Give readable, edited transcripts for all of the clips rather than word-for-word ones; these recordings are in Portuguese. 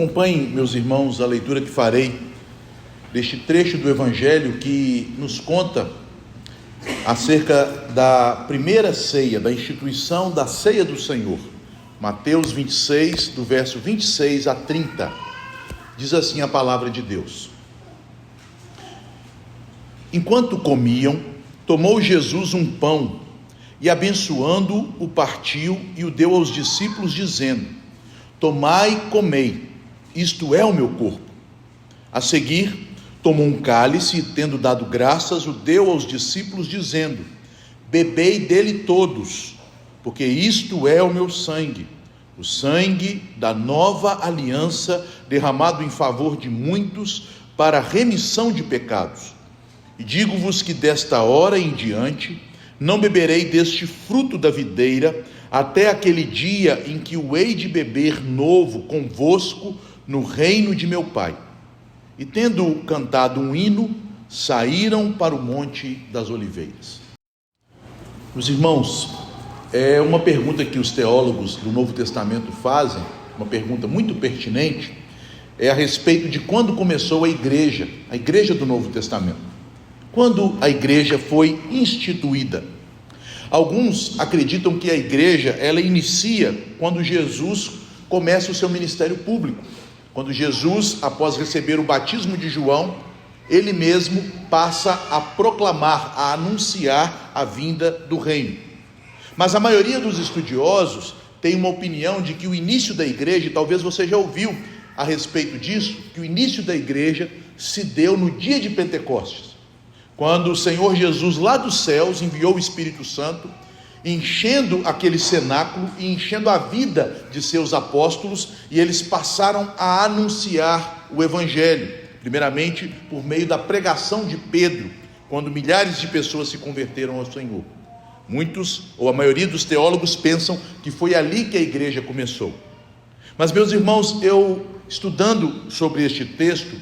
Acompanhem, meus irmãos, a leitura que farei deste trecho do Evangelho que nos conta acerca da primeira ceia, da instituição da ceia do Senhor. Mateus 26, do verso 26 a 30. Diz assim a palavra de Deus: Enquanto comiam, tomou Jesus um pão e, abençoando-o, o partiu e o deu aos discípulos, dizendo: Tomai e comei, isto é o meu corpo. A seguir, tomou um cálice e, tendo dado graças, o deu aos discípulos, dizendo: Bebei dele todos, porque isto é o meu sangue, o sangue da nova aliança, derramado em favor de muitos para a remissão de pecados. E digo-vos que desta hora em diante não beberei deste fruto da videira, até aquele dia em que o hei de beber novo convosco no reino de meu Pai. E tendo cantado um hino, saíram para o Monte das Oliveiras. Meus irmãos, é uma pergunta que os teólogos do Novo Testamento fazem, uma pergunta muito pertinente, é a respeito de quando começou a igreja do Novo Testamento. Quando a igreja foi instituída. Alguns acreditam que a igreja, ela inicia quando Jesus começa o seu ministério público. Quando Jesus, após receber o batismo de João, ele mesmo passa a proclamar, a anunciar a vinda do reino. Mas a maioria dos estudiosos tem uma opinião de que o início da igreja, e talvez você já ouviu a respeito disso, que o início da igreja se deu no dia de Pentecostes, quando o Senhor Jesus lá dos céus enviou o Espírito Santo, enchendo aquele cenáculo e enchendo a vida de seus apóstolos, e eles passaram a anunciar o Evangelho, primeiramente por meio da pregação de Pedro, quando milhares de pessoas se converteram ao Senhor. Muitos, ou a maioria dos teólogos, pensam que foi ali que a igreja começou. Mas, meus irmãos, eu, estudando sobre este texto,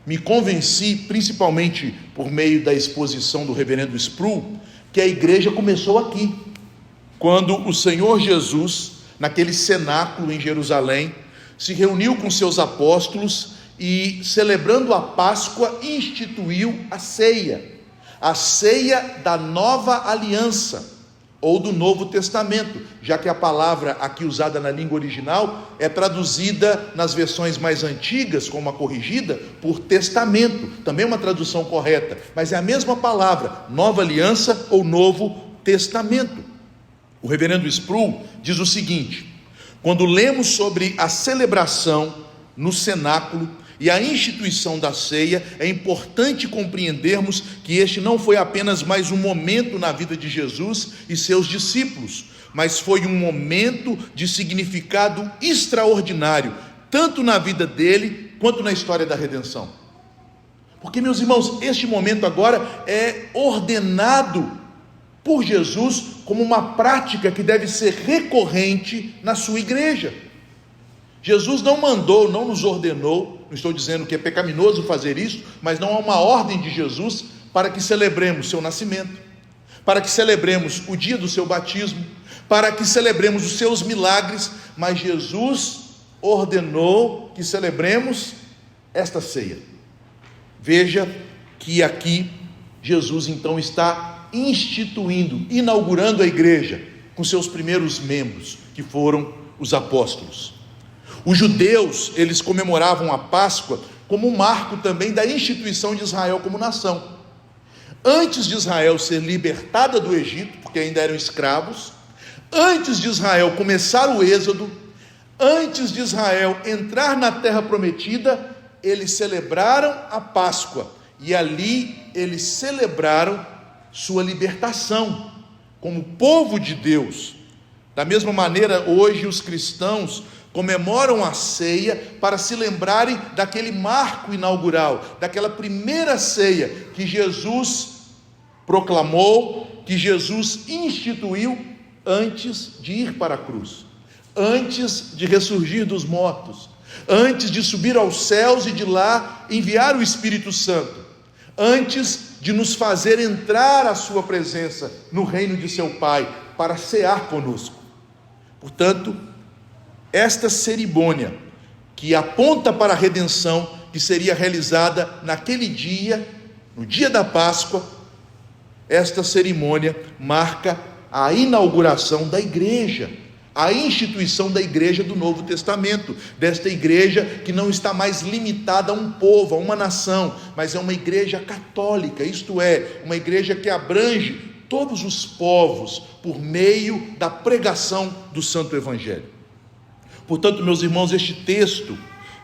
me convenci, principalmente por meio da exposição do reverendo Sproul, que a igreja começou aqui, quando o Senhor Jesus, naquele cenáculo em Jerusalém, se reuniu com seus apóstolos e, celebrando a Páscoa, instituiu a ceia da nova aliança, ou do Novo Testamento, já que a palavra aqui usada na língua original é traduzida nas versões mais antigas, como a corrigida, por testamento, também uma tradução correta, mas é a mesma palavra, nova aliança ou Novo Testamento. O reverendo Sproul diz o seguinte: quando lemos sobre a celebração no cenáculo e a instituição da ceia, é importante compreendermos que este não foi apenas mais um momento na vida de Jesus e seus discípulos, mas foi um momento de significado extraordinário, tanto na vida dele, quanto na história da redenção. Porque, meus irmãos, este momento agora é ordenado por Jesus como uma prática que deve ser recorrente na sua igreja. Jesus não mandou, não nos ordenou, não estou dizendo que é pecaminoso fazer isso, mas não há uma ordem de Jesus para que celebremos seu nascimento, para que celebremos o dia do seu batismo, para que celebremos os seus milagres, mas Jesus ordenou que celebremos esta ceia. Veja que aqui Jesus então está instituindo, inaugurando a igreja com seus primeiros membros, que foram os apóstolos. Os judeus, eles comemoravam a Páscoa como um marco também da instituição de Israel como nação. Antes de Israel ser libertada do Egito, porque ainda eram escravos, antes de Israel começar o êxodo, antes de Israel entrar na terra prometida, eles celebraram a Páscoa, e ali eles celebraram sua libertação como povo de Deus. Da mesma maneira, hoje os cristãos comemoram a ceia para se lembrarem daquele marco inaugural, daquela primeira ceia que Jesus proclamou, que Jesus instituiu antes de ir para a cruz, antes de ressurgir dos mortos, antes de subir aos céus e de lá enviar o Espírito Santo, antes de nos fazer entrar à sua presença no reino de seu Pai, para cear conosco. Portanto, esta cerimônia que aponta para a redenção que seria realizada naquele dia, no dia da Páscoa. Esta cerimônia marca a inauguração da igreja, a instituição da igreja do Novo Testamento, desta igreja que não está mais limitada a um povo, a uma nação, mas é uma igreja católica, isto é, uma igreja que abrange todos os povos por meio da pregação do Santo Evangelho. Portanto, meus irmãos, este texto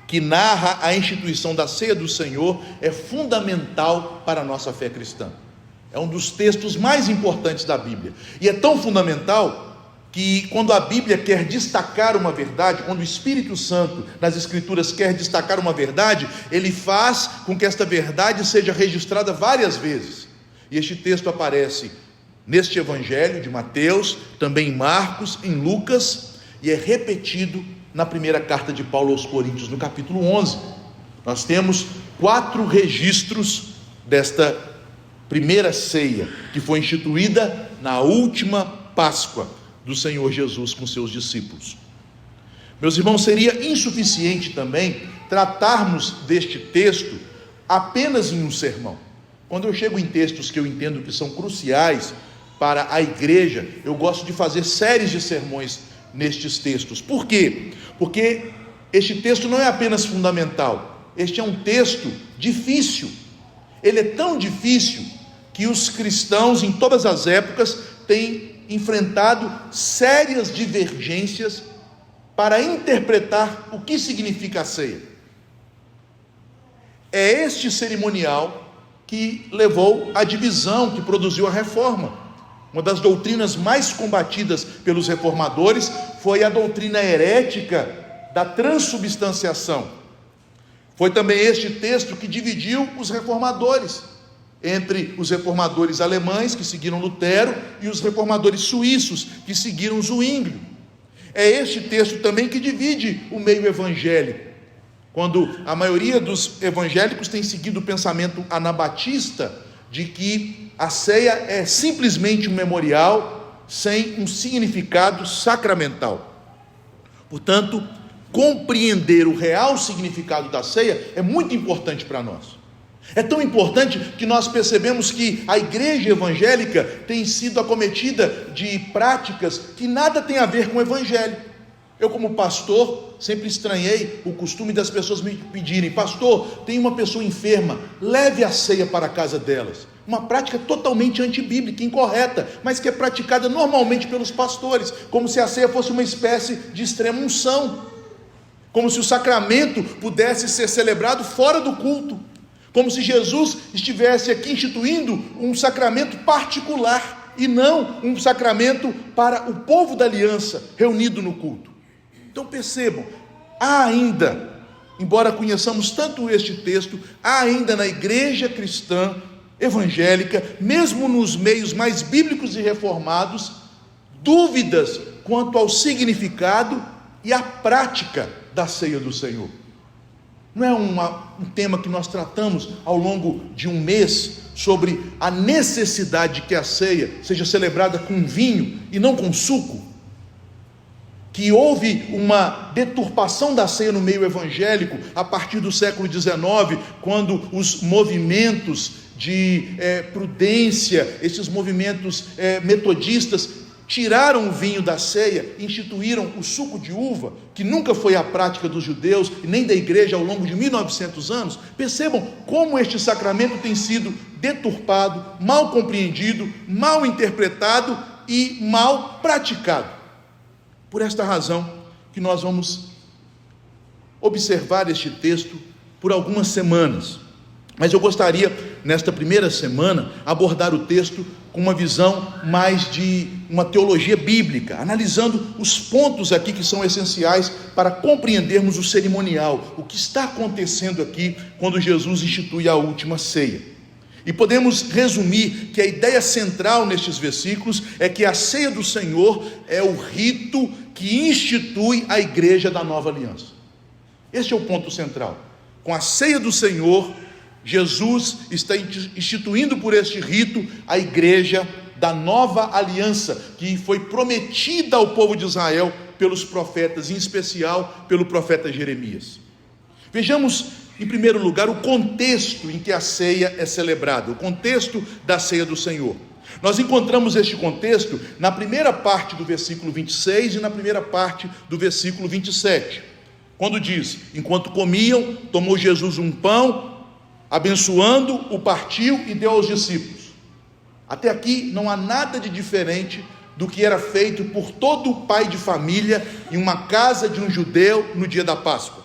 que narra a instituição da ceia do Senhor é fundamental para a nossa fé cristã. É um dos textos mais importantes da Bíblia, e é tão fundamental que quando a Bíblia quer destacar uma verdade, quando o Espírito Santo nas Escrituras quer destacar uma verdade, ele faz com que esta verdade seja registrada várias vezes. E este texto aparece neste Evangelho de Mateus, também em Marcos, em Lucas, e é repetido na primeira carta de Paulo aos Coríntios, no capítulo 11. Nós temos 4 registros desta primeira ceia, que foi instituída na última Páscoa do Senhor Jesus com seus discípulos. Meus irmãos, seria insuficiente também tratarmos deste texto apenas em um sermão. Quando eu chego em textos que eu entendo que são cruciais para a igreja, eu gosto de fazer séries de sermões nestes textos. Por quê? Porque este texto não é apenas fundamental, este é um texto difícil. Ele é tão difícil que os cristãos em todas as épocas têm enfrentado sérias divergências para interpretar o que significa a ceia. É este cerimonial que levou à divisão, que produziu a reforma. Uma das doutrinas mais combatidas pelos reformadores foi a doutrina herética da transubstanciação. Foi também este texto que dividiu os reformadores, entre os reformadores alemães, que seguiram Lutero, e os reformadores suíços, que seguiram Zwinglio. É este texto também que divide o meio evangélico, quando a maioria dos evangélicos tem seguido o pensamento anabatista, de que a ceia é simplesmente um memorial, sem um significado sacramental. Portanto, compreender o real significado da ceia é muito importante para nós. É tão importante que nós percebemos que a igreja evangélica tem sido acometida de práticas que nada tem a ver com o evangelho. Eu, como pastor, sempre estranhei o costume das pessoas me pedirem: pastor, tem uma pessoa enferma, leve a ceia para a casa delas. Uma prática totalmente antibíblica, incorreta, mas que é praticada normalmente pelos pastores, como se a ceia fosse uma espécie de extrema unção, como se o sacramento pudesse ser celebrado fora do culto, como se Jesus estivesse aqui instituindo um sacramento particular, e não um sacramento para o povo da aliança reunido no culto. Então percebam, há ainda, embora conheçamos tanto este texto, há ainda na igreja cristã evangélica, mesmo nos meios mais bíblicos e reformados, dúvidas quanto ao significado e à prática da ceia do Senhor. Não é um tema que nós tratamos ao longo de um mês, sobre a necessidade de que a ceia seja celebrada com vinho e não com suco? Que houve uma deturpação da ceia no meio evangélico a partir do século XIX, quando os movimentos de prudência, esses movimentos metodistas, tiraram o vinho da ceia, instituíram o suco de uva, que nunca foi a prática dos judeus e nem da igreja ao longo de 1900 anos. Percebam como este sacramento tem sido deturpado, mal compreendido, mal interpretado e mal praticado. Por esta razão que nós vamos observar este texto por algumas semanas. Mas eu gostaria, nesta primeira semana, abordar o texto com uma visão mais de uma teologia bíblica, analisando os pontos aqui que são essenciais para compreendermos o cerimonial, o que está acontecendo aqui quando Jesus institui a última ceia. E podemos resumir que a ideia central nestes versículos é que a ceia do Senhor é o rito que institui a igreja da nova aliança. Este é o ponto central. Com a ceia do Senhor, Jesus está instituindo por este rito a igreja da nova aliança, que foi prometida ao povo de Israel pelos profetas, em especial pelo profeta Jeremias. Vejamos, em primeiro lugar, o contexto em que a ceia é celebrada, o contexto da ceia do Senhor. Nós encontramos este contexto na primeira parte do versículo 26 e na primeira parte do versículo 27, quando diz: enquanto comiam, tomou Jesus um pão, abençoando, o partiu e deu aos discípulos. Até aqui não há nada de diferente do que era feito por todo pai de família em uma casa de um judeu no dia da Páscoa.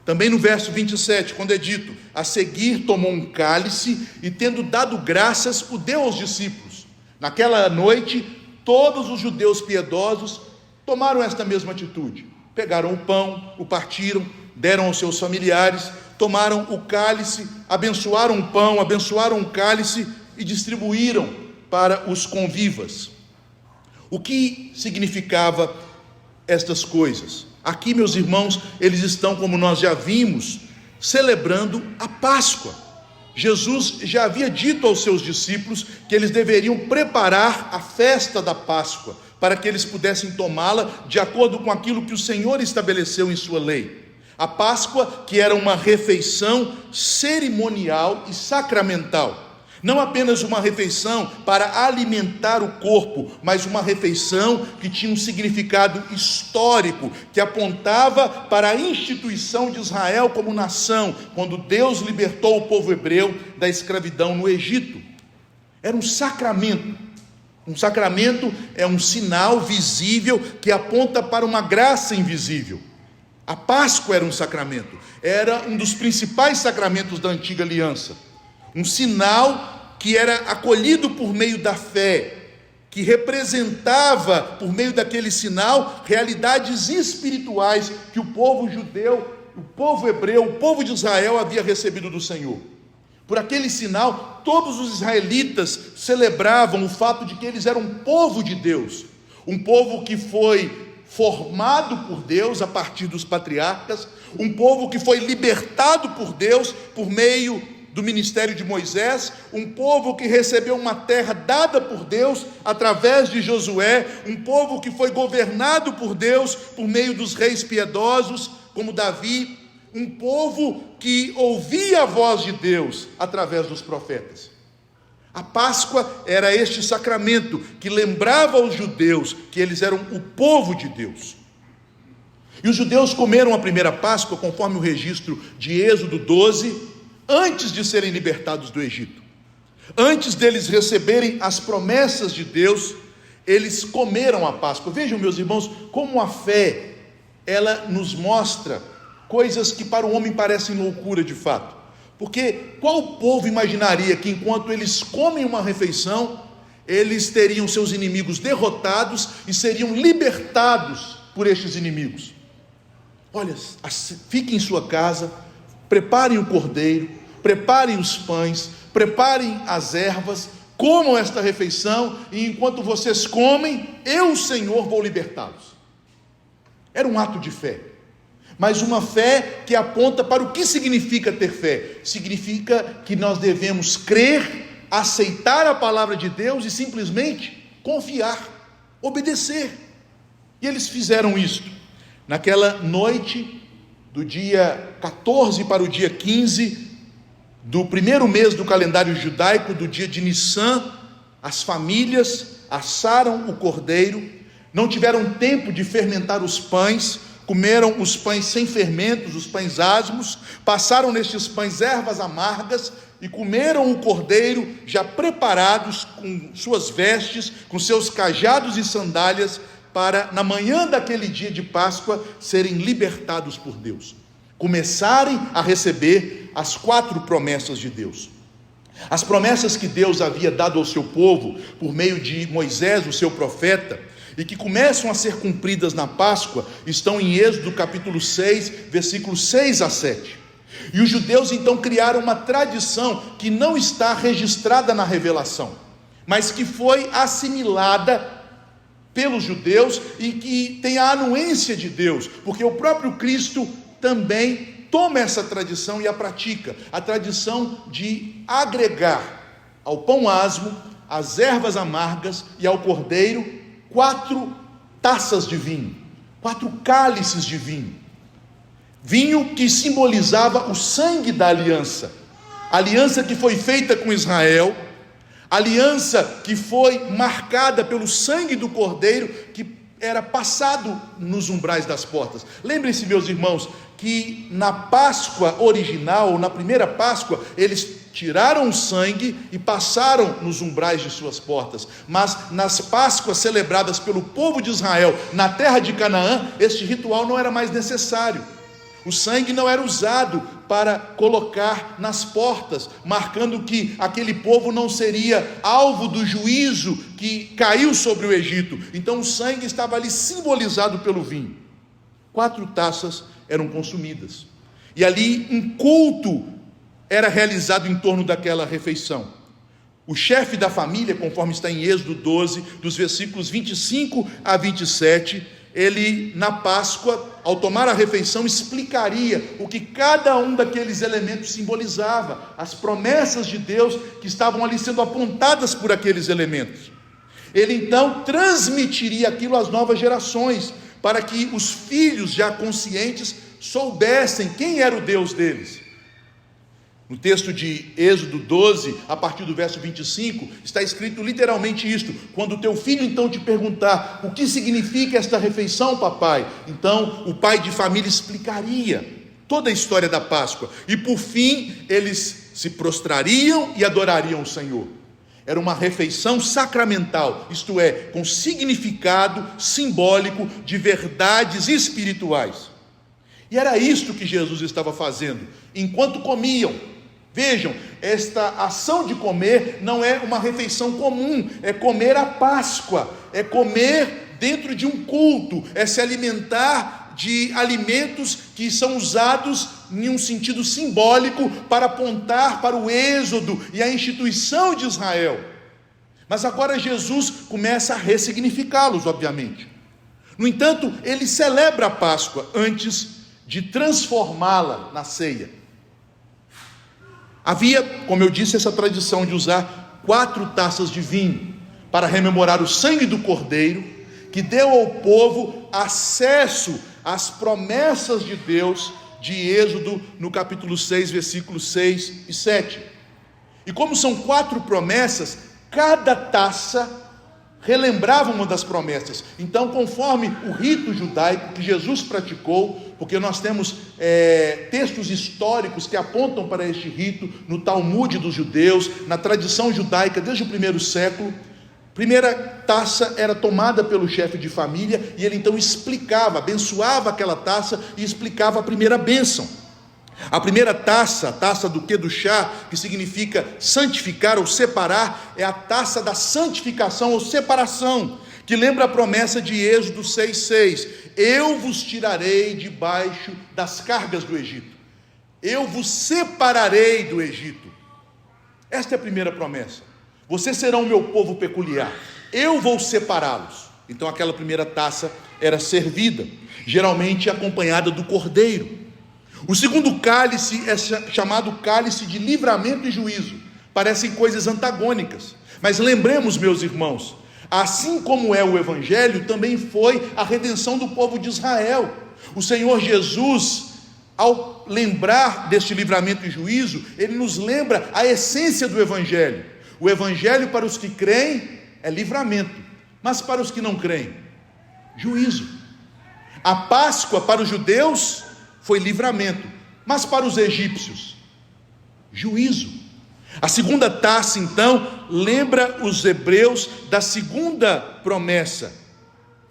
Também no verso 27, quando é dito: a seguir tomou um cálice e, tendo dado graças, o deu aos discípulos. Naquela noite, todos os judeus piedosos tomaram esta mesma atitude. Pegaram o pão, o partiram, deram aos seus familiares, tomaram o cálice, abençoaram o pão, abençoaram o cálice e distribuíram para os convivas. O que significava estas coisas? Aqui, meus irmãos, eles estão, como nós já vimos, celebrando a Páscoa. Jesus já havia dito aos seus discípulos que eles deveriam preparar a festa da Páscoa, para que eles pudessem tomá-la de acordo com aquilo que o Senhor estabeleceu em sua lei. A Páscoa, que era uma refeição cerimonial e sacramental. Não apenas uma refeição para alimentar o corpo, mas uma refeição que tinha um significado histórico, que apontava para a instituição de Israel como nação, quando Deus libertou o povo hebreu da escravidão no Egito. Era um sacramento. Um sacramento é um sinal visível que aponta para uma graça invisível. A Páscoa era um sacramento, era um dos principais sacramentos da antiga aliança. Um sinal que era acolhido por meio da fé, que representava, por meio daquele sinal, realidades espirituais que o povo judeu, o povo hebreu, o povo de Israel havia recebido do Senhor. Por aquele sinal, todos os israelitas celebravam o fato de que eles eram um povo de Deus, um povo que foi formado por Deus a partir dos patriarcas, um povo que foi libertado por Deus por meio do ministério de Moisés, um povo que recebeu uma terra dada por Deus através de Josué, um povo que foi governado por Deus por meio dos reis piedosos, como Davi, um povo que ouvia a voz de Deus através dos profetas. A Páscoa era este sacramento que lembrava aos judeus que eles eram o povo de Deus. E os judeus comeram a primeira Páscoa, conforme o registro de Êxodo 12, antes de serem libertados do Egito. Antes deles receberem as promessas de Deus, eles comeram a Páscoa. Vejam, meus irmãos, como a fé, ela nos mostra coisas que para o homem parecem loucura de fato. Porque qual povo imaginaria que enquanto eles comem uma refeição, eles teriam seus inimigos derrotados e seriam libertados por estes inimigos? Olha, fiquem em sua casa, preparem o cordeiro, preparem os pães, preparem as ervas, comam esta refeição, e enquanto vocês comem, eu, Senhor, vou libertá-los. Era um ato de fé, mas uma fé que aponta para o que significa ter fé. Significa que nós devemos crer, aceitar a palavra de Deus e simplesmente confiar, obedecer. E eles fizeram isto. Naquela noite do dia 14 para o dia 15 do primeiro mês do calendário judaico, do dia de Nissan, as famílias assaram o cordeiro, não tiveram tempo de fermentar os pães, comeram os pães sem fermentos, os pães asmos, passaram nestes pães ervas amargas e comeram o cordeiro já preparados com suas vestes, com seus cajados e sandálias, para na manhã daquele dia de Páscoa serem libertados por Deus, começarem a receber as 4 promessas de Deus. As promessas que Deus havia dado ao seu povo por meio de Moisés, o seu profeta, e que começam a ser cumpridas na Páscoa, estão em Êxodo capítulo 6, versículos 6 a 7. E os judeus então criaram uma tradição que não está registrada na revelação, mas que foi assimilada pelos judeus e que tem a anuência de Deus, porque o próprio Cristo também toma essa tradição e a pratica, a tradição de agregar ao pão asmo, às ervas amargas e ao cordeiro 4 taças de vinho, 4 cálices de vinho. vinho que simbolizava o sangue da aliança, a aliança que foi feita com Israel, aliança que foi marcada pelo sangue do Cordeiro, que era passado nos umbrais das portas. Lembrem-se, meus irmãos, que na Páscoa original, na primeira Páscoa, eles tiraram o sangue e passaram nos umbrais de suas portas, mas nas Páscoas celebradas pelo povo de Israel, na terra de Canaã, este ritual não era mais necessário. O sangue não era usado para colocar nas portas, marcando que aquele povo não seria alvo do juízo que caiu sobre o Egito. Então o sangue estava ali simbolizado pelo vinho. 4 taças eram consumidas, e ali um culto era realizado em torno daquela refeição. O chefe da família, conforme está em Êxodo 12, dos versículos 25 a 27, ele, na Páscoa, ao tomar a refeição, explicaria o que cada um daqueles elementos simbolizava, as promessas de Deus que estavam ali sendo apontadas por aqueles elementos. Ele então transmitiria aquilo às novas gerações, para que os filhos já conscientes soubessem quem era o Deus deles. No texto de Êxodo 12, a partir do verso 25, está escrito literalmente isto: quando o teu filho então te perguntar o que significa esta refeição, papai, então o pai de família explicaria toda a história da Páscoa, e por fim eles se prostrariam e adorariam o Senhor. Era uma refeição sacramental, isto é, com significado simbólico de verdades espirituais. E era isto que Jesus estava fazendo enquanto comiam. Vejam, esta ação de comer não é uma refeição comum, é comer a Páscoa, é comer dentro de um culto, é se alimentar de alimentos que são usados em um sentido simbólico para apontar para o êxodo e a instituição de Israel. Mas agora Jesus começa a ressignificá-los, obviamente. No entanto, ele celebra a Páscoa antes de transformá-la na ceia. Havia, como eu disse, essa tradição de usar 4 taças de vinho para rememorar o sangue do Cordeiro, que deu ao povo acesso às promessas de Deus de Êxodo, no capítulo 6, versículos 6 e 7. E como são 4 promessas, cada taça relembrava uma das promessas. Então, conforme o rito judaico que Jesus praticou, porque nós temos textos históricos que apontam para este rito no Talmud dos judeus, na tradição judaica desde o primeiro século, primeira taça era tomada pelo chefe de família, e ele então explicava, abençoava aquela taça e explicava a primeira bênção. A primeira taça, a taça do Kedushá, que significa santificar ou separar, é a taça da santificação ou separação, que lembra a promessa de Êxodo 6,6: eu vos tirarei debaixo das cargas do Egito, eu vos separarei do Egito. Esta é a primeira promessa: vocês serão o meu povo peculiar, eu vou separá-los. Então aquela primeira taça era servida, geralmente acompanhada do cordeiro. O segundo cálice é chamado cálice de livramento e juízo. Parecem coisas antagônicas, mas lembremos, meus irmãos, assim como é o Evangelho, também foi a redenção do povo de Israel. O Senhor Jesus, ao lembrar deste livramento e juízo, ele nos lembra a essência do Evangelho. O Evangelho para os que creem é livramento, mas para os que não creem, juízo. A Páscoa para os judeus foi livramento, mas para os egípcios, juízo. A segunda taça, então, lembra os hebreus da segunda promessa: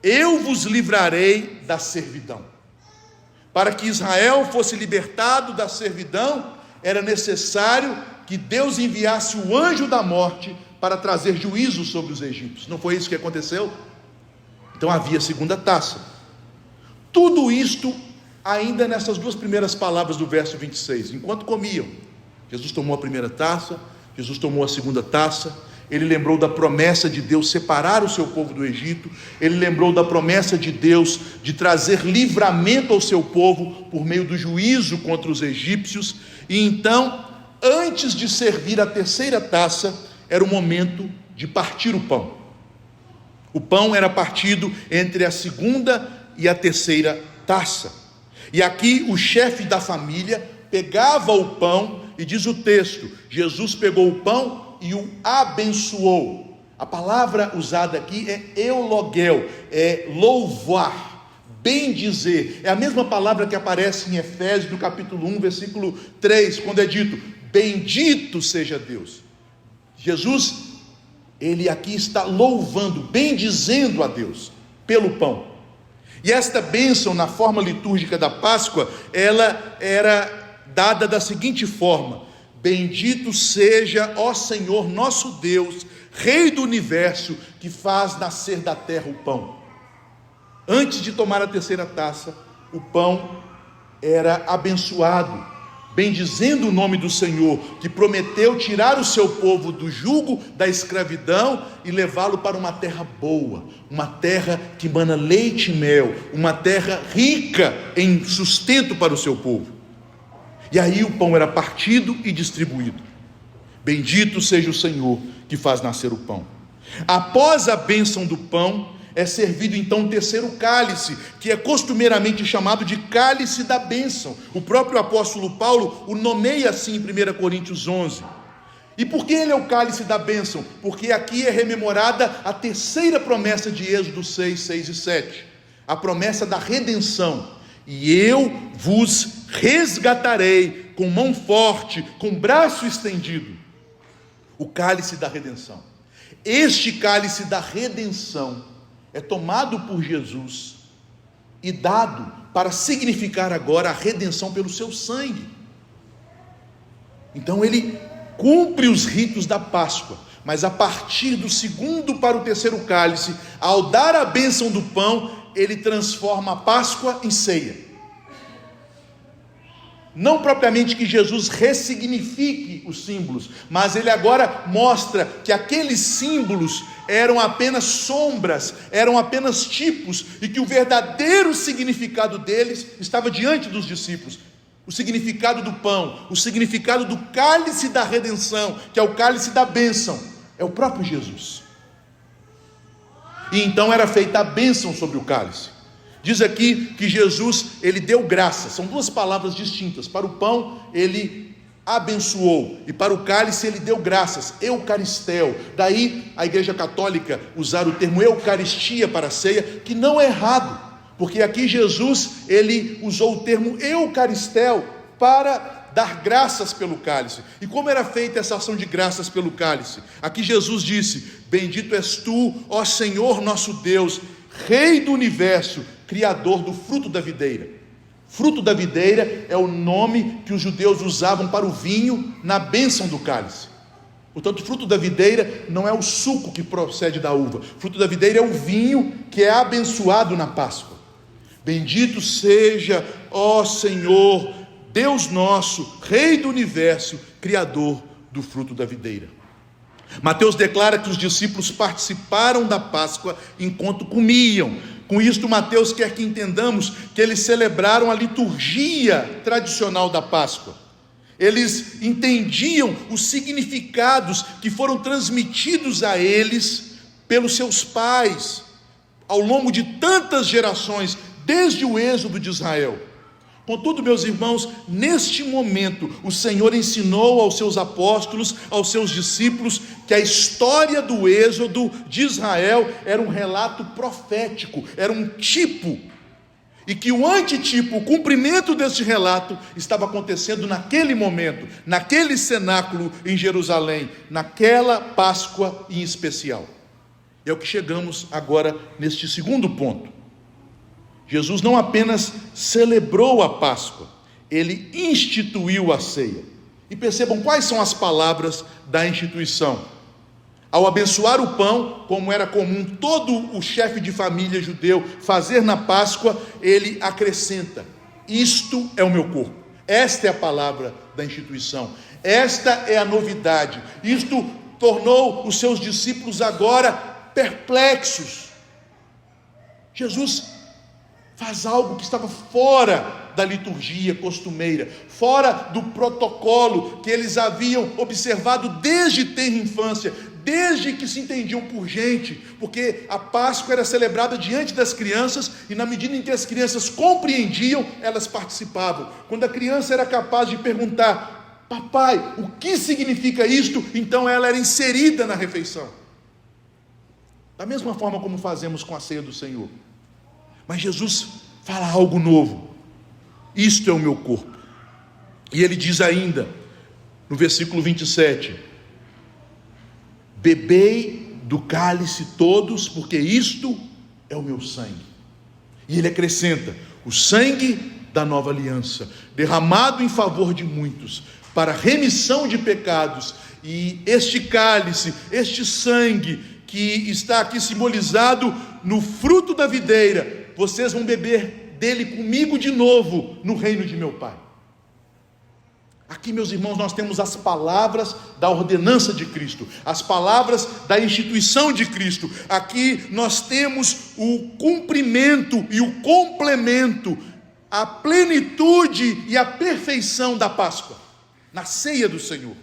eu vos livrarei da servidão. Para que Israel fosse libertado da servidão, era necessário que Deus enviasse o anjo da morte para trazer juízo sobre os egípcios. Não foi isso que aconteceu? Então havia a segunda taça. Tudo isto ainda nessas 2 primeiras palavras do verso 26, enquanto comiam, Jesus tomou a primeira taça, Jesus tomou a segunda taça, ele lembrou da promessa de Deus separar o seu povo do Egito, ele lembrou da promessa de Deus de trazer livramento ao seu povo por meio do juízo contra os egípcios, e então, antes de servir a terceira taça, era o momento de partir o pão. O pão era partido entre a segunda e a terceira taça. E aqui o chefe da família pegava o pão, e diz o texto, Jesus pegou o pão e o abençoou. A palavra usada aqui é eulogel, é louvar, bendizer. É a mesma palavra que aparece em Efésios, no capítulo 1, versículo 3, quando é dito, bendito seja Deus. Jesus, ele aqui está louvando, bendizendo a Deus pelo pão. E esta bênção na forma litúrgica da Páscoa, ela era dada da seguinte forma: bendito seja, ó Senhor nosso Deus, Rei do universo, que faz nascer da terra o pão. Antes de tomar a terceira taça, o pão era abençoado, bendizendo o nome do Senhor, que prometeu tirar o seu povo do jugo da escravidão e levá-lo para uma terra boa, uma terra que mana leite e mel, uma terra rica em sustento para o seu povo. E aí o pão era partido e distribuído. Bendito seja o Senhor que faz nascer o pão. Após a bênção do pão, é servido então o terceiro cálice, que é costumeiramente chamado de cálice da bênção. O próprio apóstolo Paulo o nomeia assim em 1 Coríntios 11. E por que ele é o cálice da bênção? Porque aqui é rememorada a terceira promessa de Êxodo 6, 6 e 7. A promessa da redenção. E eu vos resgatarei com mão forte, com braço estendido. O cálice da redenção. Este cálice da redenção é tomado por Jesus e dado para significar agora a redenção pelo seu sangue. Então ele cumpre os ritos da Páscoa, mas a partir do segundo para o terceiro cálice, ao dar a bênção do pão, ele transforma a Páscoa em ceia. Não propriamente que Jesus ressignifique os símbolos, mas ele agora mostra que aqueles símbolos eram apenas sombras, eram apenas tipos, e que o verdadeiro significado deles estava diante dos discípulos. O significado do pão, o significado do cálice da redenção, que é o cálice da bênção, é o próprio Jesus. E então era feita a bênção sobre o cálice. Diz aqui que Jesus, ele deu graça. São duas palavras distintas. Para o pão, ele abençoou, e para o cálice ele deu graças, eucaristel. Daí a Igreja Católica usar o termo eucaristia para a ceia, que não é errado, porque aqui Jesus, ele usou o termo eucaristel para dar graças pelo cálice. E como era feita essa ação de graças pelo cálice? Aqui Jesus disse: bendito és tu, ó Senhor nosso Deus, Rei do universo, Criador do fruto da videira. Fruto da videira é o nome que os judeus usavam para o vinho na bênção do cálice. Portanto, fruto da videira não é o suco que procede da uva. Fruto da videira é o vinho que é abençoado na Páscoa. Bendito seja, ó Senhor, Deus nosso, Rei do universo, Criador do fruto da videira. Mateus declara que os discípulos participaram da Páscoa enquanto comiam. Com isto, Mateus quer que entendamos que eles celebraram a liturgia tradicional da Páscoa. Eles entendiam os significados que foram transmitidos a eles pelos seus pais, ao longo de tantas gerações, desde o êxodo de Israel. Contudo, meus irmãos, neste momento, o Senhor ensinou aos seus apóstolos, aos seus discípulos, que a história do êxodo de Israel era um relato profético, era um tipo, e que o antitipo, o cumprimento deste relato, estava acontecendo naquele momento, naquele cenáculo em Jerusalém, naquela Páscoa em especial. É o que chegamos agora neste segundo ponto. Jesus não apenas celebrou a Páscoa, ele instituiu a ceia. E percebam quais são as palavras da instituição. Ao abençoar o pão, como era comum todo o chefe de família judeu fazer na Páscoa, ele acrescenta: isto é o meu corpo. Esta é a palavra da instituição, esta é a novidade. Isto tornou os seus discípulos agora perplexos. Jesus faz algo que estava fora da liturgia costumeira, fora do protocolo que eles haviam observado desde tenra infância, desde que se entendiam por gente, porque a Páscoa era celebrada diante das crianças, e na medida em que as crianças compreendiam, elas participavam. Quando a criança era capaz de perguntar: papai, o que significa isto? Então ela era inserida na refeição. Da mesma forma como fazemos com a ceia do Senhor. Mas Jesus fala algo novo: isto é o meu corpo. E ele diz ainda, no versículo 27, bebei do cálice todos, porque isto é o meu sangue. E ele acrescenta: o sangue da nova aliança, derramado em favor de muitos, para remissão de pecados. E este cálice, este sangue, que está aqui simbolizado no fruto da videira, vocês vão beber dele comigo de novo, no reino de meu Pai. Aqui, meus irmãos, nós temos as palavras da ordenança de Cristo, as palavras da instituição de Cristo. Aqui nós temos o cumprimento e o complemento, a plenitude e a perfeição da Páscoa, na ceia do Senhor.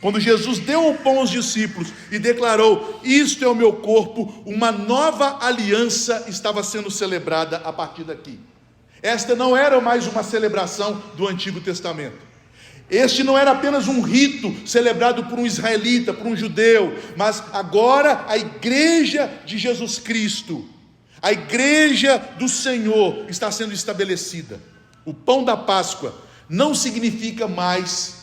Quando Jesus deu o pão aos discípulos e declarou: isto é o meu corpo, uma nova aliança estava sendo celebrada a partir daqui. Esta não era mais uma celebração do Antigo Testamento. Este não era apenas um rito celebrado por um israelita, por um judeu, mas agora a igreja de Jesus Cristo, a igreja do Senhor, está sendo estabelecida. O pão da Páscoa não significa mais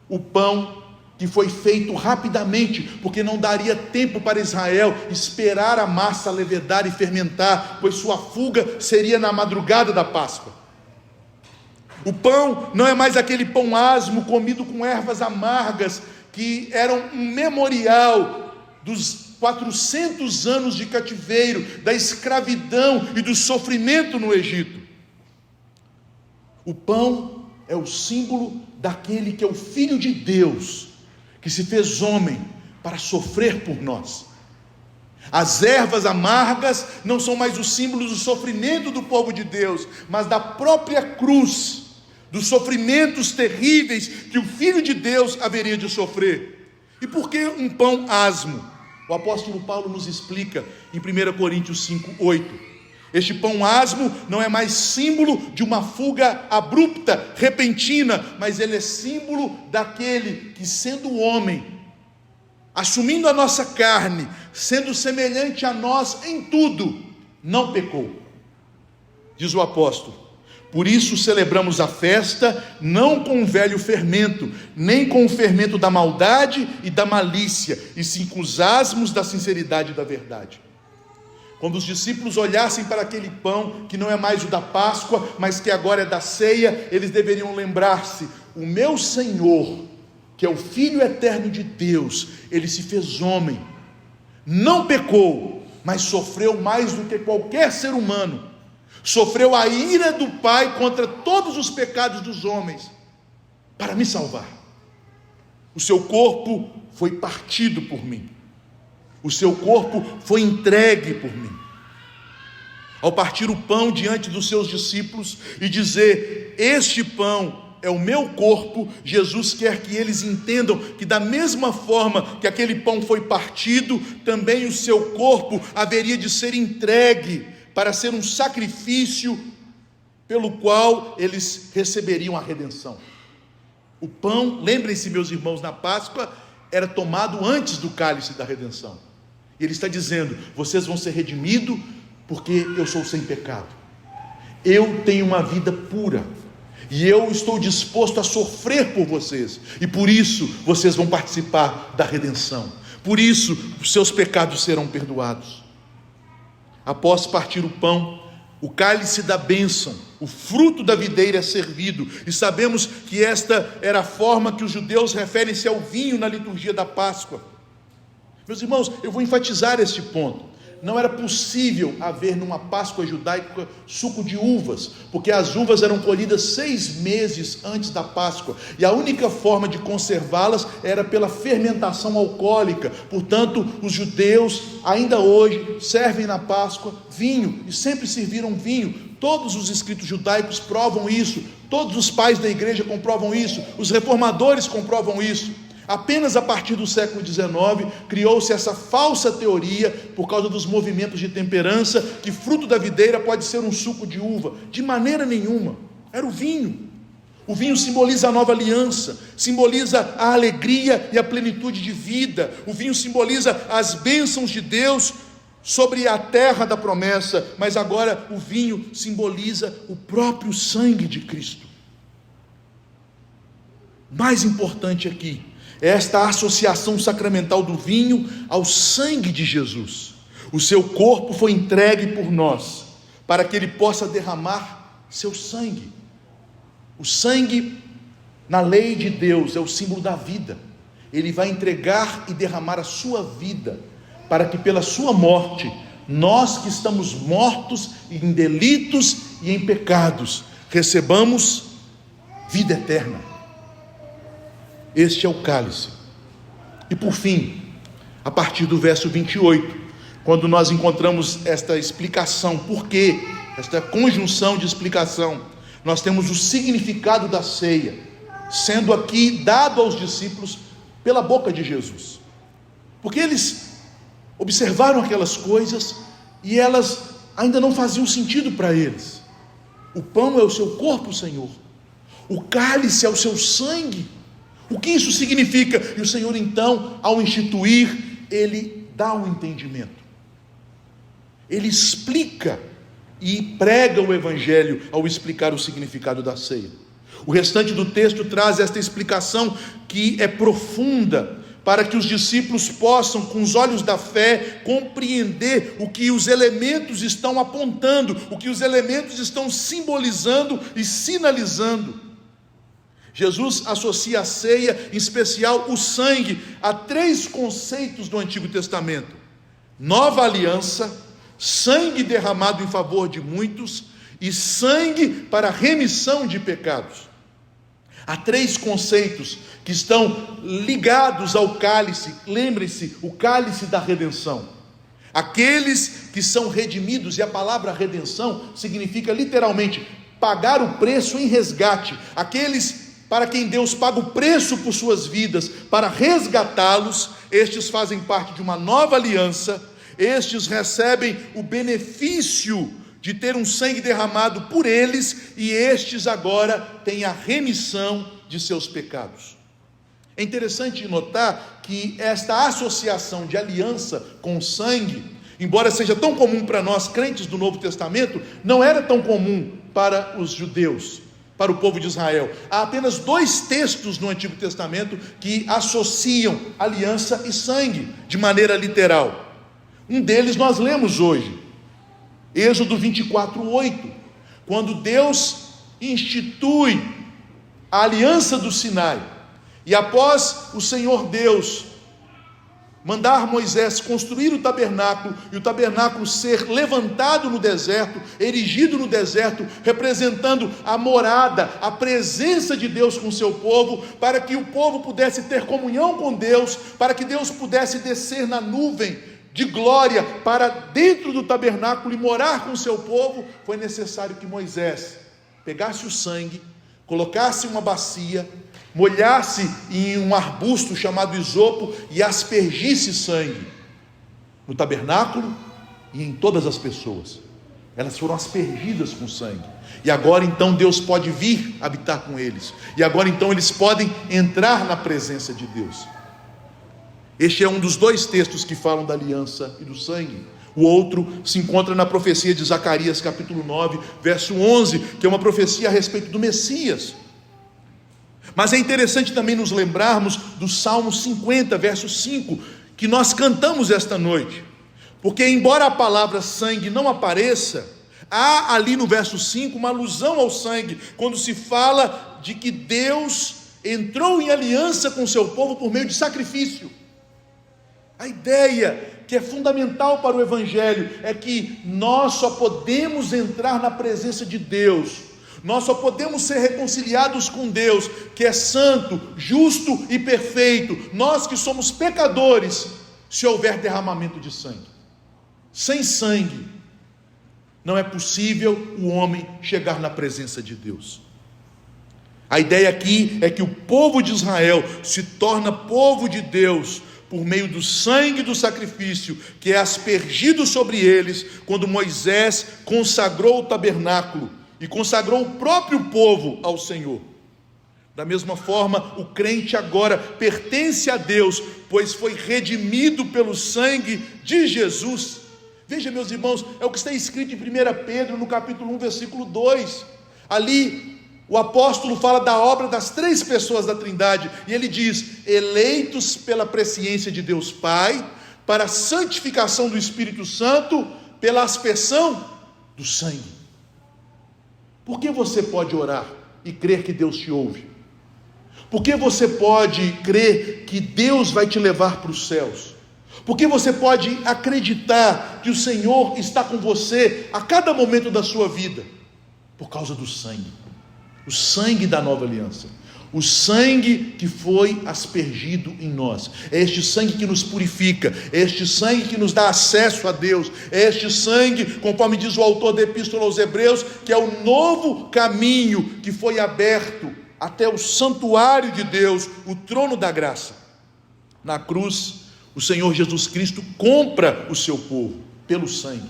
o pão que foi feito rapidamente, porque não daria tempo para Israel esperar a massa levedar e fermentar, pois sua fuga seria na madrugada da Páscoa. O pão não é mais aquele pão asmo comido com ervas amargas, que eram um memorial dos 400 anos de cativeiro, da escravidão e do sofrimento no Egito. O pão é o símbolo daquele que é o Filho de Deus, que se fez homem para sofrer por nós. As ervas amargas não são mais o símbolo do sofrimento do povo de Deus, mas da própria cruz, dos sofrimentos terríveis que o Filho de Deus haveria de sofrer. E por que um pão asmo? O apóstolo Paulo nos explica em 1 Coríntios 5:8. Este pão asmo não é mais símbolo de uma fuga abrupta, repentina, mas ele é símbolo daquele que, sendo homem, assumindo a nossa carne, sendo semelhante a nós em tudo, não pecou. Diz o apóstolo: por isso celebramos a festa, não com o velho fermento, nem com o fermento da maldade e da malícia, e sim com os asmos da sinceridade e da verdade. Quando os discípulos olhassem para aquele pão, que não é mais o da Páscoa, mas que agora é da ceia, eles deveriam lembrar-se: o meu Senhor, que é o Filho eterno de Deus, ele se fez homem, não pecou, mas sofreu mais do que qualquer ser humano, sofreu a ira do Pai contra todos os pecados dos homens, para me salvar. O seu corpo foi partido por mim, o seu corpo foi entregue por mim. Ao partir o pão diante dos seus discípulos e dizer: este pão é o meu corpo, Jesus quer que eles entendam que da mesma forma que aquele pão foi partido, também o seu corpo haveria de ser entregue para ser um sacrifício pelo qual eles receberiam a redenção. O pão, lembrem-se, meus irmãos, na Páscoa era tomado antes do cálice da redenção. E ele está dizendo: vocês vão ser redimidos porque eu sou sem pecado, eu tenho uma vida pura, e eu estou disposto a sofrer por vocês, e por isso vocês vão participar da redenção, por isso os seus pecados serão perdoados. Após partir o pão, o cálice da bênção, o fruto da videira é servido, e sabemos que esta era a forma que os judeus referem-se ao vinho na liturgia da Páscoa. Meus irmãos, eu vou enfatizar este ponto. Não era possível haver numa Páscoa judaica suco de uvas, porque as uvas eram colhidas 6 meses antes da Páscoa, e a única forma de conservá-las era pela fermentação alcoólica. Portanto, os judeus ainda hoje servem na Páscoa vinho, e sempre serviram vinho. Todos os escritos judaicos provam isso, todos os pais da igreja comprovam isso, os reformadores comprovam isso. Apenas a partir do século XIX criou-se essa falsa teoria, por causa dos movimentos de temperança, que fruto da videira pode ser um suco de uva. De maneira nenhuma, era o vinho. O vinho simboliza a nova aliança, simboliza a alegria e a plenitude de vida. O vinho simboliza as bênçãos de Deus sobre a terra da promessa, mas agora o vinho simboliza o próprio sangue de Cristo. Mais importante aqui é esta associação sacramental do vinho ao sangue de Jesus. O seu corpo foi entregue por nós, para que ele possa derramar seu sangue. O sangue, na lei de Deus, é o símbolo da vida. Ele vai entregar e derramar a sua vida, para que pela sua morte, nós que estamos mortos em delitos e em pecados, recebamos vida eterna. Este é o cálice. E por fim, a partir do verso 28, quando nós encontramos esta explicação, por quê? Esta conjunção de explicação, nós temos o significado da ceia, sendo aqui dado aos discípulos pela boca de Jesus. Porque eles observaram aquelas coisas e elas ainda não faziam sentido para eles. O pão é o seu corpo, Senhor. O cálice é o seu sangue. O que isso significa? E o Senhor então, ao instituir, Ele dá um entendimento. Ele explica e prega o Evangelho ao explicar o significado da ceia. O restante do texto traz esta explicação que é profunda, para que os discípulos possam, com os olhos da fé, compreender o que os elementos estão apontando, o que os elementos estão simbolizando e sinalizando. Jesus associa a ceia, em especial o sangue, a 3 conceitos do Antigo Testamento: nova aliança, sangue derramado em favor de muitos e sangue para remissão de pecados. Há 3 conceitos que estão ligados ao cálice. Lembrem-se, o cálice da redenção. Aqueles que são redimidos, e a palavra redenção significa literalmente pagar o preço em resgate. Aqueles para quem Deus paga o preço por suas vidas, para resgatá-los, estes fazem parte de uma nova aliança. Estes recebem o benefício de ter um sangue derramado por eles, e estes agora têm a remissão de seus pecados. É interessante notar que esta associação de aliança com sangue, embora seja tão comum para nós crentes do Novo Testamento, não era tão comum para os judeus, para o povo de Israel. Há apenas 2 textos no Antigo Testamento que associam aliança e sangue de maneira literal. Um deles nós lemos hoje, Êxodo 24:8, quando Deus institui a aliança do Sinai, e após o Senhor Deus mandar Moisés construir o tabernáculo, e o tabernáculo ser levantado no deserto, erigido no deserto, representando a morada, a presença de Deus com o seu povo, para que o povo pudesse ter comunhão com Deus, para que Deus pudesse descer na nuvem de glória para dentro do tabernáculo e morar com o seu povo, foi necessário que Moisés pegasse o sangue, colocasse uma bacia, molhasse em um arbusto chamado isopo e aspergisse sangue no tabernáculo e em todas as pessoas. Elas foram aspergidas com sangue, e agora então Deus pode vir habitar com eles, e agora então eles podem entrar na presença de Deus. Este é um dos 2 textos que falam da aliança e do sangue. O outro se encontra na profecia de Zacarias capítulo 9, verso 11, que é uma profecia a respeito do Messias. Mas é interessante também nos lembrarmos do Salmo 50, verso 5, que nós cantamos esta noite, porque embora a palavra sangue não apareça, há ali no verso 5 uma alusão ao sangue, quando se fala de que Deus entrou em aliança com o seu povo por meio de sacrifício. A ideia que é fundamental para o Evangelho é que nós só podemos entrar na presença de Deus, nós só podemos ser reconciliados com Deus, que é santo, justo e perfeito, nós que somos pecadores, se houver derramamento de sangue. Sem sangue não é possível o homem chegar na presença de Deus. A ideia aqui é que o povo de Israel se torna povo de Deus por meio do sangue do sacrifício que é aspergido sobre eles, quando Moisés consagrou o tabernáculo e consagrou o próprio povo ao Senhor. Da mesma forma, o crente agora pertence a Deus, pois foi redimido pelo sangue de Jesus. Veja, meus irmãos, é o que está escrito em 1 Pedro, no capítulo 1, versículo 2. Ali, o apóstolo fala da obra das três pessoas da Trindade, e ele diz: eleitos pela presciência de Deus Pai, para a santificação do Espírito Santo, pela aspersão do sangue. Por que você pode orar e crer que Deus te ouve? Por que você pode crer que Deus vai te levar para os céus? Por que você pode acreditar que o Senhor está com você a cada momento da sua vida? Por causa do sangue. O sangue da nova aliança, o sangue que foi aspergido em nós. É este sangue que nos purifica, é este sangue que nos dá acesso a Deus, é este sangue, conforme diz o autor da Epístola aos Hebreus, que é o novo caminho que foi aberto até o santuário de Deus, o trono da graça. Na cruz, o Senhor Jesus Cristo compra o seu povo pelo sangue.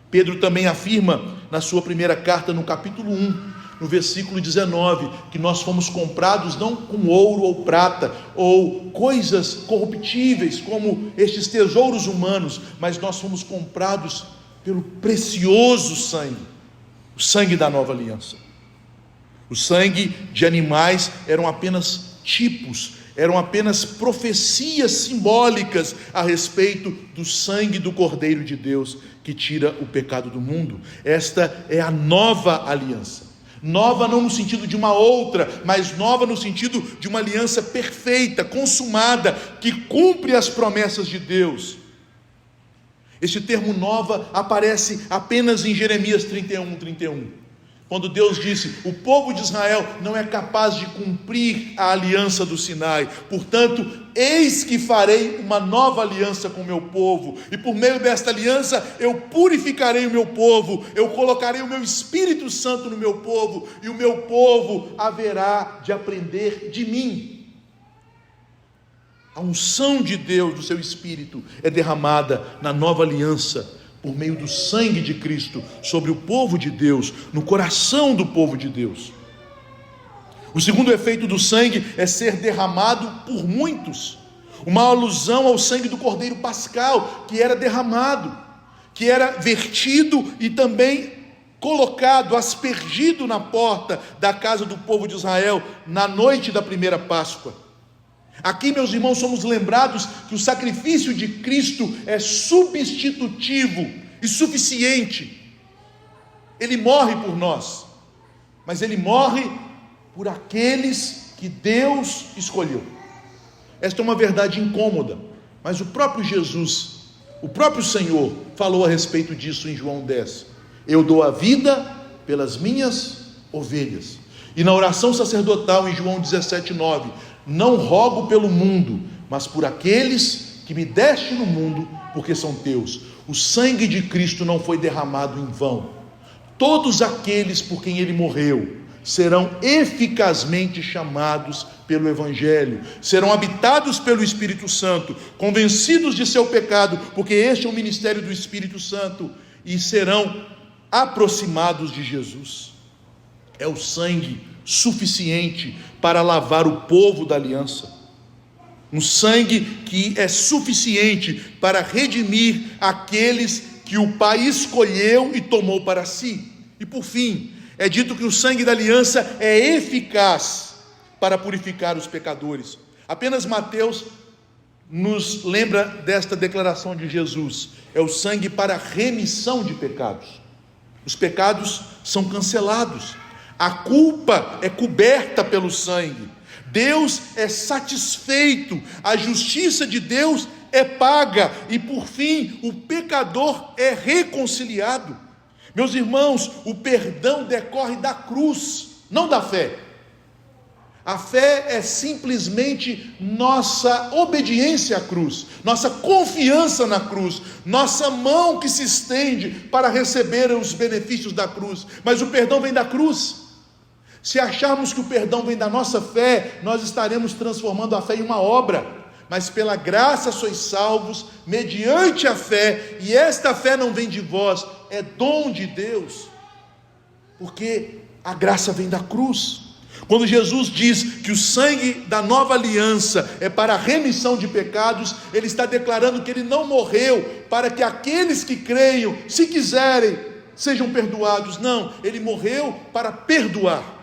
Pedro também afirma na sua primeira carta, no capítulo 1, no versículo 19, que nós fomos comprados não com ouro ou prata, ou coisas corruptíveis, como estes tesouros humanos, mas nós fomos comprados pelo precioso sangue, o sangue da nova aliança. O sangue de animais eram apenas tipos, eram apenas profecias simbólicas a respeito do sangue do Cordeiro de Deus, que tira o pecado do mundo. Esta é a nova aliança. Nova não no sentido de uma outra, mas nova no sentido de uma aliança perfeita, consumada, que cumpre as promessas de Deus. Este termo nova aparece apenas em Jeremias 31. Quando Deus disse: o povo de Israel não é capaz de cumprir a aliança do Sinai, portanto, eis que farei uma nova aliança com o meu povo, e por meio desta aliança eu purificarei o meu povo, eu colocarei o meu Espírito Santo no meu povo, e o meu povo haverá de aprender de mim. A unção de Deus, do seu Espírito, é derramada na nova aliança, por meio do sangue de Cristo, sobre o povo de Deus, no coração do povo de Deus. O segundo efeito do sangue é ser derramado por muitos, uma alusão ao sangue do Cordeiro Pascal, que era derramado, que era vertido e também colocado, aspergido na porta da casa do povo de Israel, na noite da primeira Páscoa. Aqui, meus irmãos, somos lembrados que o sacrifício de Cristo é substitutivo e suficiente. Ele morre por nós, mas Ele morre por aqueles que Deus escolheu. Esta é uma verdade incômoda, mas o próprio Jesus, o próprio Senhor, falou a respeito disso em João 10. Eu dou a vida pelas minhas ovelhas. E na oração sacerdotal em João 17:9, não rogo pelo mundo, mas por aqueles que me deste no mundo, porque são teus. O sangue de Cristo não foi derramado em vão. Todos aqueles por quem Ele morreu serão eficazmente chamados pelo Evangelho, serão habitados pelo Espírito Santo, convencidos de seu pecado, porque este é o ministério do Espírito Santo, e serão aproximados de Jesus. É o sangue suficiente para lavar o povo da aliança, um sangue que é suficiente para redimir aqueles que o Pai escolheu e tomou para si. E por fim, é dito que o sangue da aliança é eficaz para purificar os pecadores. Apenas Mateus nos lembra desta declaração de Jesus: é o sangue para remissão de pecados. Os pecados são cancelados, a culpa é coberta pelo sangue, Deus é satisfeito, a justiça de Deus é paga, e por fim o pecador é reconciliado. Meus irmãos, o perdão decorre da cruz, não da fé. A fé é simplesmente nossa obediência à cruz, nossa confiança na cruz, nossa mão que se estende para receber os benefícios da cruz. Mas o perdão vem da cruz. Se acharmos que o perdão vem da nossa fé, nós estaremos transformando a fé em uma obra. Mas pela graça sois salvos, mediante a fé, e esta fé não vem de vós, é dom de Deus, porque a graça vem da cruz. Quando Jesus diz que o sangue da nova aliança é para a remissão de pecados, Ele está declarando que Ele não morreu para que aqueles que creiam, se quiserem, sejam perdoados. Não, Ele morreu para perdoar.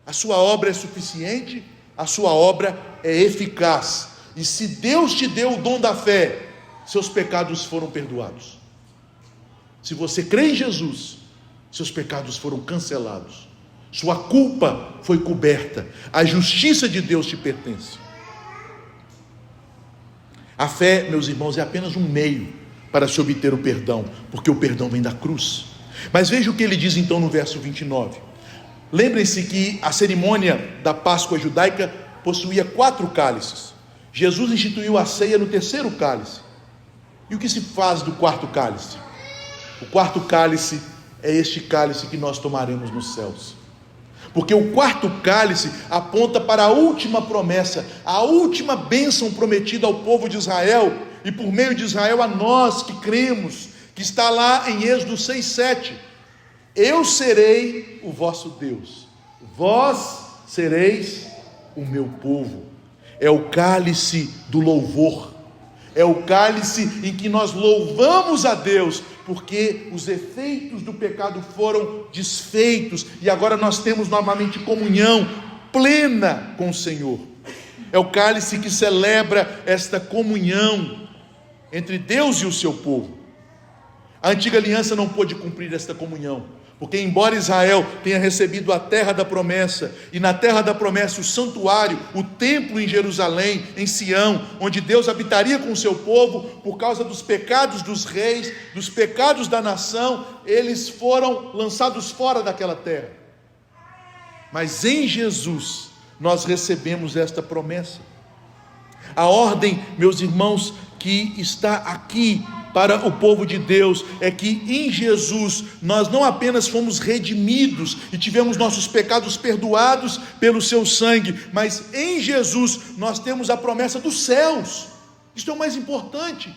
A sua obra é suficiente, a sua obra é eficaz. E se Deus te deu o dom da fé, seus pecados foram perdoados. Se você crê em Jesus, seus pecados foram cancelados. Sua culpa foi coberta. A justiça de Deus te pertence. A fé, meus irmãos, é apenas um meio para se obter o perdão, porque o perdão vem da cruz. Mas veja o que ele diz então no verso 29. Lembrem-se que a cerimônia da Páscoa judaica possuía 4 cálices. Jesus instituiu a ceia no 3º cálice. E o que se faz do 4º cálice? O 4º cálice é este cálice que nós tomaremos nos céus. Porque o 4º cálice aponta para a última promessa, a última bênção prometida ao povo de Israel, e por meio de Israel a nós que cremos, que está lá em Êxodo 6:7. Eu serei o vosso Deus, vós sereis o meu povo. É o cálice do louvor, é o cálice em que nós louvamos a Deus, porque os efeitos do pecado foram desfeitos, e agora nós temos novamente comunhão plena com o Senhor. É o cálice que celebra esta comunhão entre Deus e o seu povo. A antiga aliança não pôde cumprir esta comunhão, porque embora Israel tenha recebido a terra da promessa, e na terra da promessa o santuário, o templo em Jerusalém, em Sião, onde Deus habitaria com o seu povo, por causa dos pecados dos reis, dos pecados da nação, eles foram lançados fora daquela terra. Mas em Jesus nós recebemos esta promessa. A ordem, meus irmãos, que está aqui para o povo de Deus, é que em Jesus nós não apenas fomos redimidos e tivemos nossos pecados perdoados pelo seu sangue, mas em Jesus nós temos a promessa dos céus. Isto é o mais importante.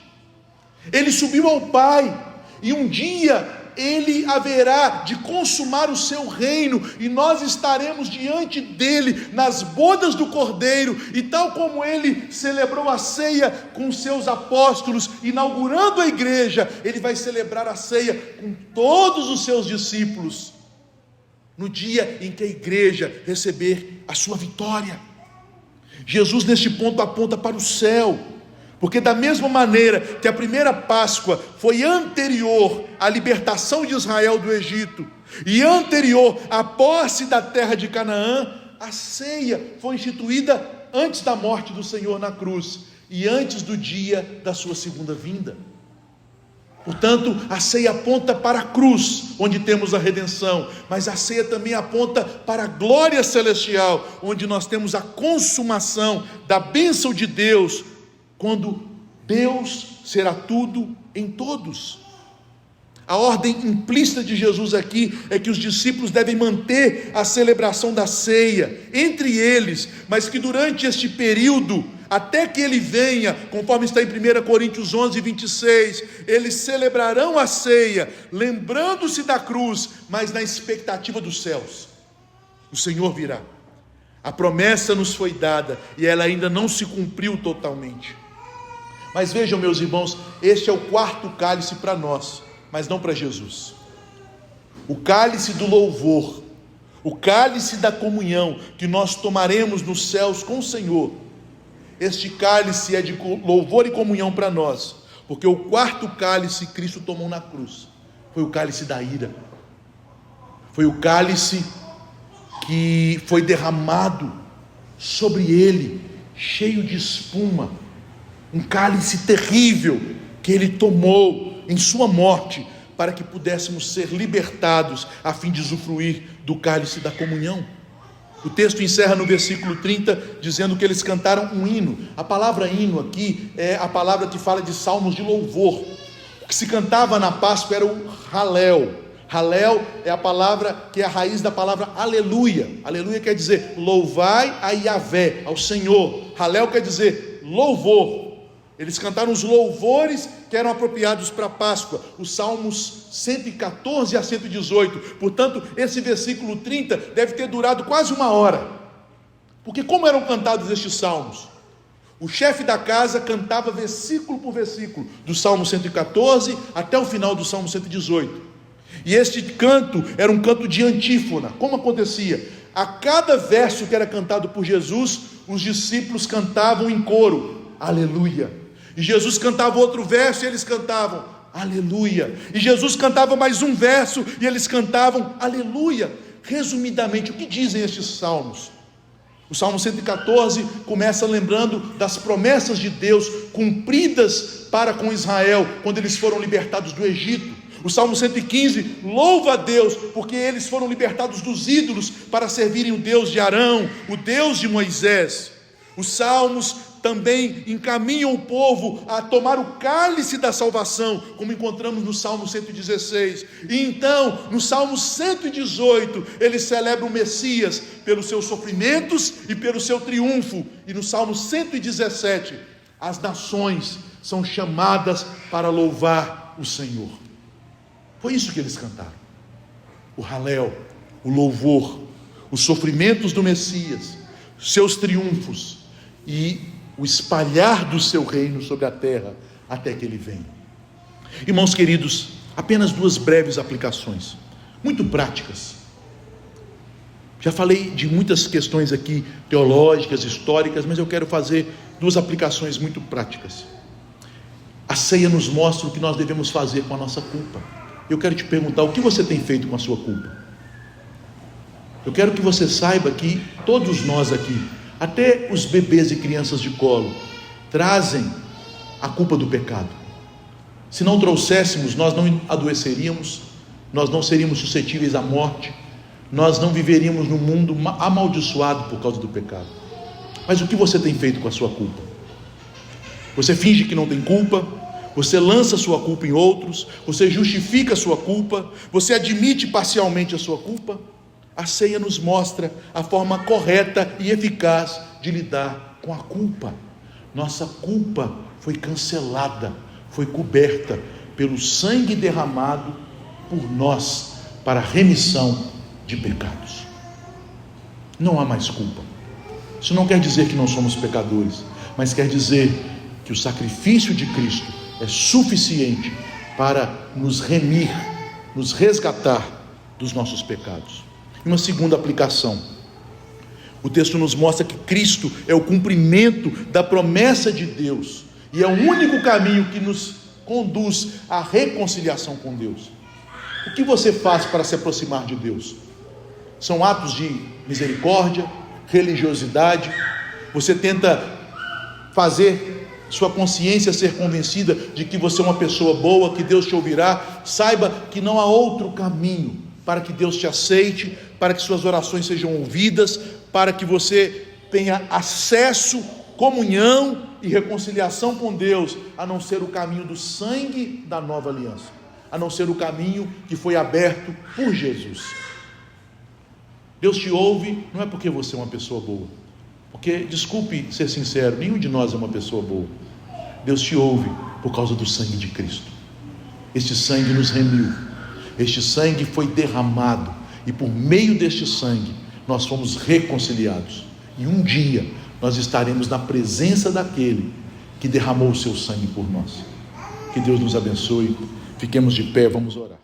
Ele subiu ao Pai, e um dia Ele haverá de consumar o seu reino, e nós estaremos diante dele nas bodas do Cordeiro, e tal como ele celebrou a ceia com seus apóstolos, inaugurando a igreja, ele vai celebrar a ceia com todos os seus discípulos, no dia em que a igreja receber a sua vitória. Jesus neste ponto aponta para o céu, porque da mesma maneira que a primeira Páscoa foi anterior à libertação de Israel do Egito, e anterior à posse da terra de Canaã, a ceia foi instituída antes da morte do Senhor na cruz, e antes do dia da sua segunda vinda. Portanto, a ceia aponta para a cruz, onde temos a redenção, mas a ceia também aponta para a glória celestial, onde nós temos a consumação da bênção de Deus, quando Deus será tudo em todos. A ordem implícita de Jesus aqui é que os discípulos devem manter a celebração da ceia entre eles, mas que durante este período, até que ele venha, conforme está em 1 Coríntios 11:26, eles celebrarão a ceia, lembrando-se da cruz, mas na expectativa dos céus. O Senhor virá. A promessa nos foi dada e ela ainda não se cumpriu totalmente. Mas vejam, meus irmãos, este é o 4º cálice para nós, mas não para Jesus. O cálice do louvor, o cálice da comunhão que nós tomaremos nos céus com o Senhor. Este cálice é de louvor e comunhão para nós, porque o 4º cálice Cristo tomou na cruz foi o cálice da ira, foi o cálice que foi derramado sobre ele, cheio de espuma, um cálice terrível que ele tomou em sua morte, para que pudéssemos ser libertados, a fim de usufruir do cálice da comunhão. O texto encerra no versículo 30, dizendo que eles cantaram um hino. A palavra hino aqui é a palavra que fala de salmos de louvor. O que se cantava na Páscoa era o Halel, Halel é a palavra que é a raiz da palavra aleluia. Aleluia quer dizer louvai a Yahvé, ao Senhor. Halel quer dizer louvor. Eles cantaram os louvores que eram apropriados para a Páscoa, os Salmos 114 a 118. Portanto, esse versículo 30 deve ter durado quase 1 hora. Porque como eram cantados estes salmos? O chefe da casa cantava versículo por versículo, do Salmo 114 até o final do Salmo 118. E este canto era um canto de antífona. Como acontecia? A cada verso que era cantado por Jesus, os discípulos cantavam em coro, aleluia. E Jesus cantava outro verso e eles cantavam, aleluia. E Jesus cantava mais um verso e eles cantavam, aleluia. Resumidamente, o que dizem estes salmos? O Salmo 114 começa lembrando das promessas de Deus cumpridas para com Israel, quando eles foram libertados do Egito. O Salmo 115 louva a Deus, porque eles foram libertados dos ídolos para servirem o Deus de Arão, o Deus de Moisés. Os salmos também encaminham o povo a tomar o cálice da salvação, como encontramos no Salmo 116. E então, no Salmo 118, eles celebram o Messias pelos seus sofrimentos e pelo seu triunfo. E no Salmo 117, as nações são chamadas para louvar o Senhor. Foi isso que eles cantaram. O Halel, o louvor, os sofrimentos do Messias, seus triunfos e o espalhar do seu reino sobre a terra até que ele venha. Irmãos queridos, apenas 2 breves aplicações, muito práticas. Já falei de muitas questões aqui, teológicas, históricas, mas eu quero fazer 2 aplicações muito práticas. A ceia nos mostra o que nós devemos fazer com a nossa culpa. Eu quero te perguntar, o que você tem feito com a sua culpa? Eu quero que você saiba que todos nós aqui, até os bebês e crianças de colo, trazem a culpa do pecado. Se não trouxéssemos, nós não adoeceríamos, nós não seríamos suscetíveis à morte, nós não viveríamos num mundo amaldiçoado por causa do pecado. Mas o que você tem feito com a sua culpa? Você finge que não tem culpa, você lança a sua culpa em outros, você justifica a sua culpa, você admite parcialmente a sua culpa. A ceia nos mostra a forma correta e eficaz de lidar com a culpa. Nossa culpa foi cancelada, foi coberta pelo sangue derramado por nós para a remissão de pecados. Não há mais culpa. Isso não quer dizer que não somos pecadores, mas quer dizer que o sacrifício de Cristo é suficiente para nos remir, nos resgatar dos nossos pecados. E uma segunda aplicação, o texto nos mostra que Cristo é o cumprimento da promessa de Deus, e é o único caminho que nos conduz à reconciliação com Deus. O que você faz para se aproximar de Deus? São atos de misericórdia, religiosidade? Você tenta fazer sua consciência ser convencida de que você é uma pessoa boa, que Deus te ouvirá? Saiba que não há outro caminho para que Deus te aceite, para que suas orações sejam ouvidas, para que você tenha acesso, comunhão e reconciliação com Deus, a não ser o caminho do sangue da nova aliança, a não ser o caminho que foi aberto por Jesus. Deus te ouve não é porque você é uma pessoa boa, porque, desculpe ser sincero, nenhum de nós é uma pessoa boa. Deus te ouve por causa do sangue de Cristo. Este sangue nos remiu, este sangue foi derramado, e por meio deste sangue nós fomos reconciliados, e um dia nós estaremos na presença daquele que derramou o seu sangue por nós. Que Deus nos abençoe. Fiquemos de pé, vamos orar.